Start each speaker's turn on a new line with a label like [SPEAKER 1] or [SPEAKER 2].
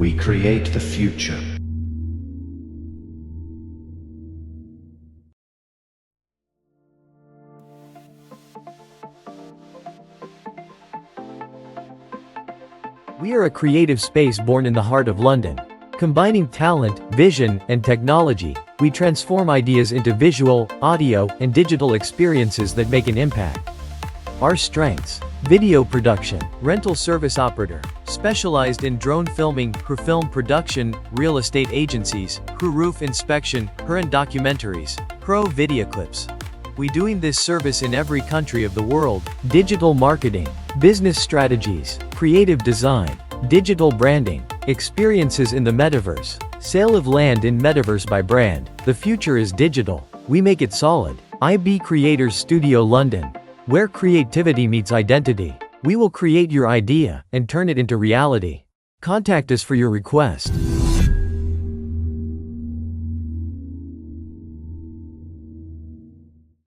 [SPEAKER 1] We create the future.
[SPEAKER 2] We are a creative space born in the heart of London. Combining talent, vision, and technology, we transform ideas into visual, audio, and digital experiences that make an impact. Our strengths: video production, rental service operator, specialized in drone filming, film production, real estate agencies, roof inspection, and documentaries, pro video clips. We doing this service in every country of the world. Digital marketing, business strategies, creative design, digital branding, experiences in the metaverse, sale of land in metaverse by brand. The future is digital. We make it solid. IB Creators Studio London, where creativity meets identity. We will create your idea and turn it into reality. Contact us for your request.